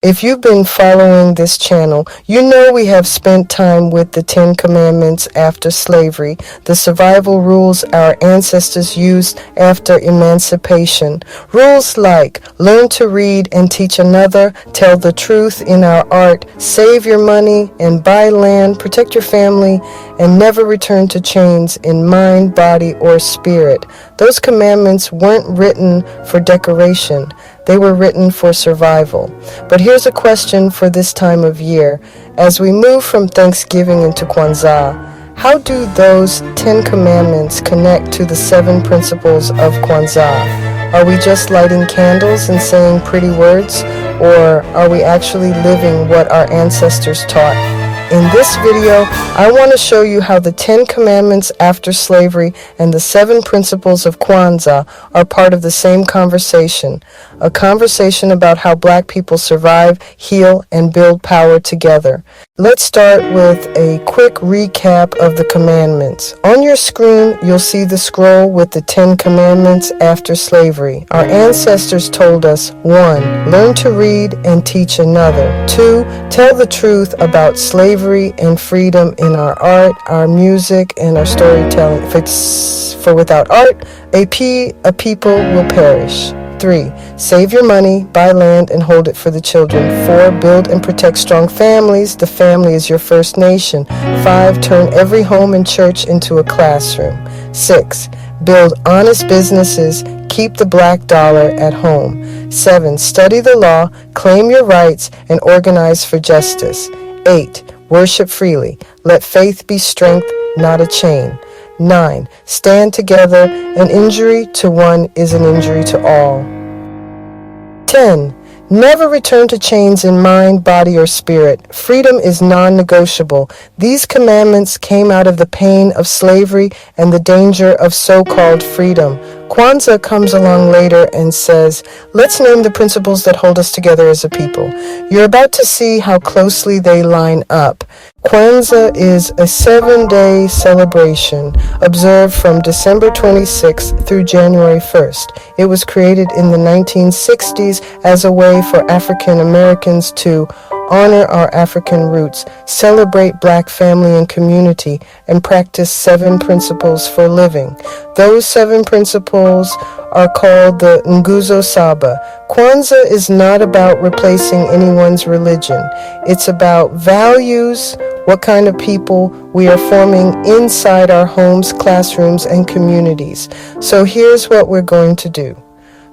If you've been following this channel, you know we have spent time with the 10 Commandments after slavery, the survival rules our ancestors used after emancipation. Rules like learn to read and teach another, tell the truth in our art, save your money and buy land, protect your family, and never return to chains in mind, body, or spirit. Those commandments weren't written for decoration. They were written for survival. But here's a question for this time of year. As we move from Thanksgiving into Kwanzaa, how do those 10 commandments connect to the 7 principles of Kwanzaa? Are we just lighting candles and saying pretty words, or are we actually living what our ancestors taught? In this video, I want to show you how the 10 commandments after slavery and the 7 principles of Kwanzaa are part of the same conversation, a conversation about how Black people survive, heal, and build power together. Let's start with a quick recap of the commandments. On your screen, you'll see the scroll with the 10 commandments after slavery. Our ancestors told us, 1. Learn to read and teach another. 2. Tell the truth about slavery and freedom in our art, our music, and our storytelling. For without art, a people will perish. 3. Save your money, buy land, and hold it for the children. 4. Build and protect strong families. The family is your first nation. 5. Turn every home and church into a classroom. 6. Build honest businesses. Keep the black dollar at home. 7. Study the law, claim your rights, and organize for justice. 8. Worship freely. Let faith be strength, not a chain. 9. Stand together. An injury to one is an injury to all. 10. Never return to chains in mind, body, or spirit. Freedom is non-negotiable. These commandments came out of the pain of slavery and the danger of so-called freedom. Kwanzaa comes along later and says, let's name the principles that hold us together as a people. You're about to see how closely they line up. Kwanzaa is a 7-day celebration observed from December 26th through January 1st. It was created in the 1960s as a way for African Americans to honor our African roots, celebrate Black family and community, and practice 7 principles for living. Those 7 principles are called the Nguzo Saba. Kwanzaa is not about replacing anyone's religion. It's about values, what kind of people we are forming inside our homes, classrooms, and communities. So here's what we're going to do.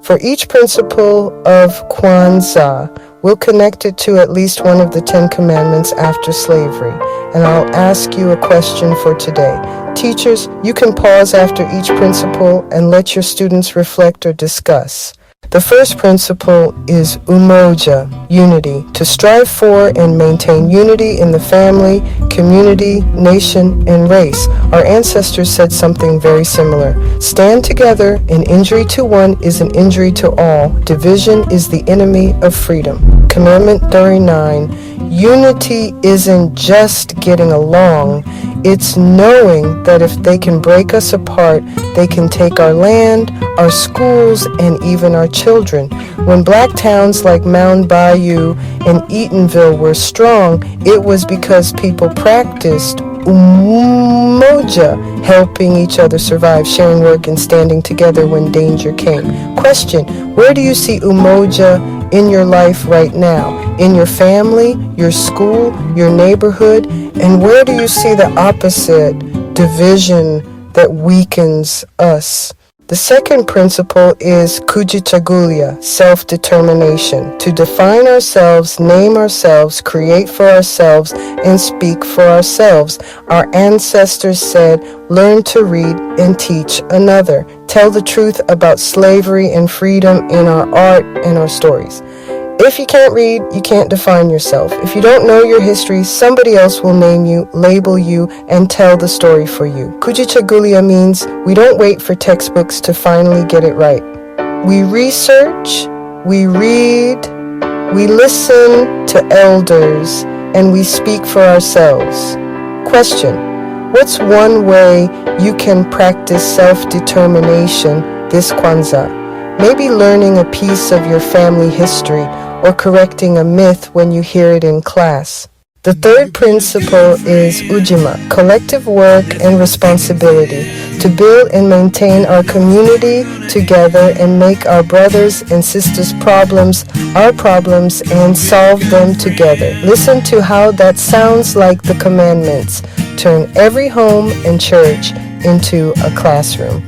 For each principle of Kwanzaa, we'll connect it to at least one of the 10 commandments after slavery, and I'll ask you a question for today. Teachers, you can pause after each principle and let your students reflect or discuss. The first principle is Umoja, unity, to strive for and maintain unity in the family, community, nation, and race. Our ancestors said something very similar. Stand together, an injury to one is an injury to all. Division is the enemy of freedom. Commandment 39, unity isn't just getting along, it's knowing that if they can break us apart, they can take our land, our schools, and even our children. When Black towns like Mound Bayou and Eatonville were strong, it was because people practiced Umoja, helping each other survive, sharing work, and standing together when danger came. Question, where do you see Umoja in your life right now? In your family, your school, your neighborhood? And where do you see the opposite, division that weakens us? The second principle is Kujichagulia, self-determination, to define ourselves, name ourselves, create for ourselves, and speak for ourselves. Our ancestors said, learn to read and teach another. Tell the truth about slavery and freedom in our art and our stories. If you can't read, you can't define yourself. If you don't know your history, somebody else will name you, label you, and tell the story for you. Kujichagulia means we don't wait for textbooks to finally get it right. We research, we read, we listen to elders, and we speak for ourselves. Question, what's one way you can practice self-determination this Kwanzaa? Maybe learning a piece of your family history or correcting a myth when you hear it in class. The third principle is Ujima, collective work and responsibility, to build and maintain our community together and make our brothers and sisters' problems our problems and solve them together. Listen to how that sounds like the commandments. Turn every home and church into a classroom.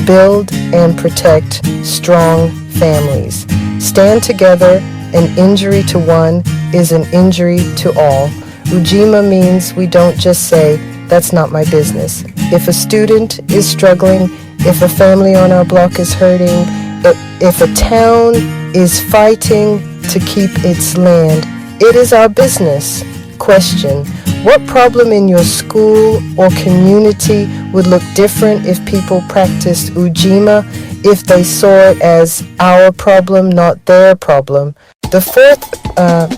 Build and protect strong families. Stand together. An injury to one is an injury to all. Ujima means we don't just say, that's not my business. If a student is struggling, if a family on our block is hurting, if a town is fighting to keep its land, it is our business. Question: what problem in your school or community would look different if people practiced Ujima, if they saw it as our problem, not their problem? The fourth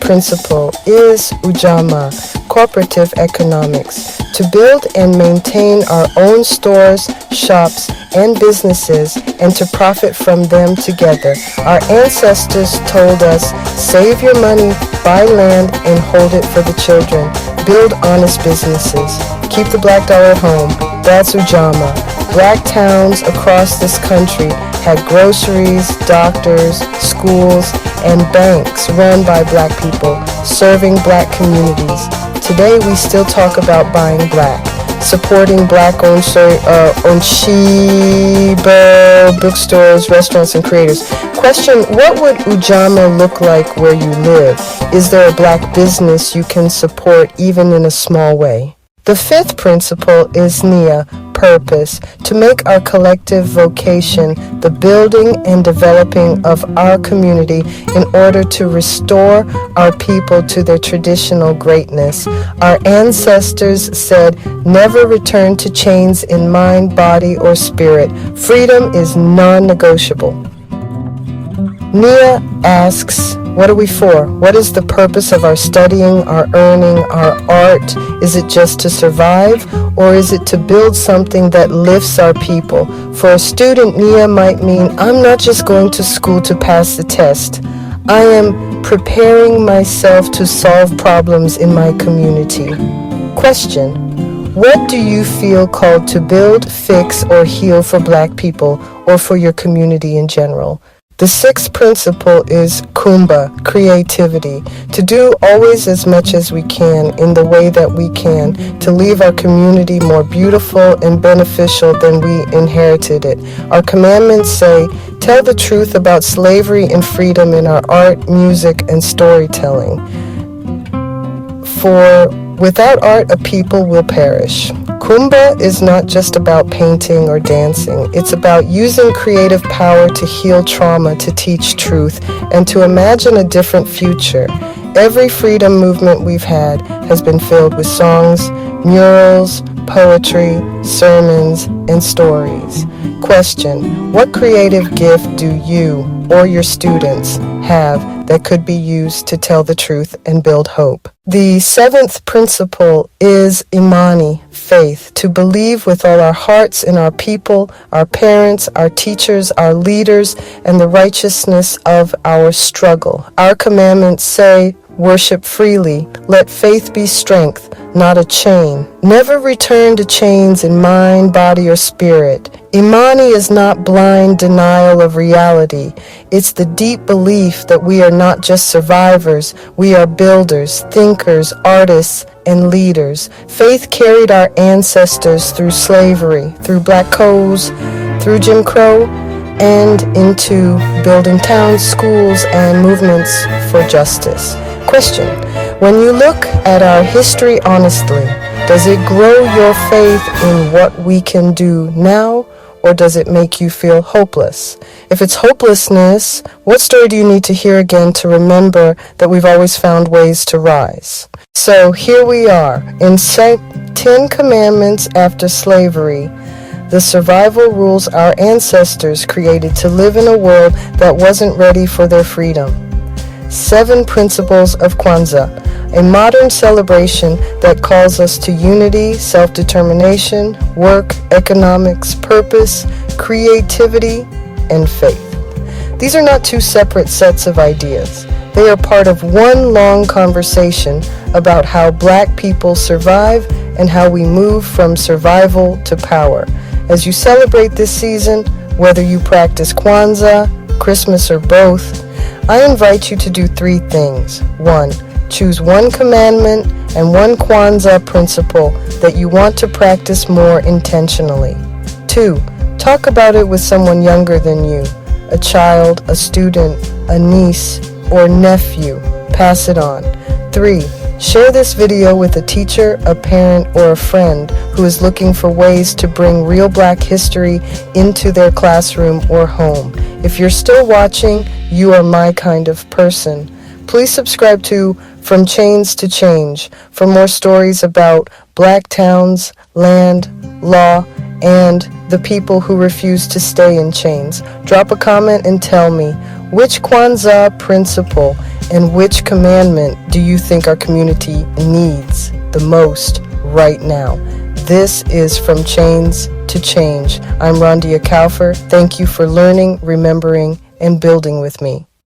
principle is Ujamaa, cooperative economics, to build and maintain our own stores, shops, and businesses, and to profit from them together. Our ancestors told us, save your money, buy land, and hold it for the children. Build honest businesses. Keep the black dollar at home. That's Ujamaa. Black towns across this country had groceries, doctors, schools, and banks run by black people, serving black communities. Today we still talk about buying black, supporting black-owned Shiba bookstores, restaurants, and creators. Question: what would Ujamaa look like where you live? Is there a black business you can support even in a small way? The fifth principle is Nia, purpose, to make our collective vocation the building and developing of our community in order to restore our people to their traditional greatness. Our ancestors said, never return to chains in mind, body, or spirit. Freedom is non-negotiable. Nia asks, what are we for? What is the purpose of our studying, our earning, our art? Is it just to survive, or is it to build something that lifts our people? For a student, Nia might mean, I'm not just going to school to pass the test. I am preparing myself to solve problems in my community. Question: what do you feel called to build, fix, or heal for black people, or for your community in general? The sixth principle is Kuumba, creativity, to do always as much as we can in the way that we can, to leave our community more beautiful and beneficial than we inherited it. Our commandments say, tell the truth about slavery and freedom in our art, music, and storytelling. For without art, a people will perish. Kuumba is not just about painting or dancing. It's about using creative power to heal trauma, to teach truth, and to imagine a different future. Every freedom movement we've had has been filled with songs, murals, poetry, sermons, and stories. Question: what creative gift do you or your students have that could be used to tell the truth and build hope? The seventh principle is Imani, faith, to believe with all our hearts in our people, our parents, our teachers, our leaders, and the righteousness of our struggle. Our commandments say, worship freely. Let faith be strength, not a chain. Never return to chains in mind, body, or spirit. Imani is not blind denial of reality. It's the deep belief that we are not just survivors, we are builders, thinkers, artists, and leaders. Faith carried our ancestors through slavery, through black codes, through Jim Crow, and into building towns, schools, and movements for justice. Question: when you look at our history honestly, does it grow your faith in what we can do now, or does it make you feel hopeless? If it's hopelessness, what story do you need to hear again to remember that we've always found ways to rise? So here we are, in 10 Commandments after slavery, the survival rules our ancestors created to live in a world that wasn't ready for their freedom. 7 Principles of Kwanzaa, a modern celebration that calls us to unity, self-determination, work, economics, purpose, creativity, and faith. These are not two separate sets of ideas. They are part of one long conversation about how Black people survive and how we move from survival to power. As you celebrate this season, whether you practice Kwanzaa, Christmas, or both, I invite you to do 3 things. 1. Choose one commandment and one Kwanzaa principle that you want to practice more intentionally. 2. Talk about it with someone younger than you, a child, a student, a niece, or nephew. Pass it on. 3. Share this video with a teacher, a parent, or a friend who is looking for ways to bring real Black history into their classroom or home. If you're still watching, you are my kind of person. Please subscribe to From Chains to Change for more stories about Black towns, land, law, and the people who refuse to stay in chains. Drop a comment and tell me, which Kwanzaa principle and which commandment do you think our community needs the most right now? This is From Chains to Change. I'm Rondia Kaufer. Thank you for learning, remembering, and building with me.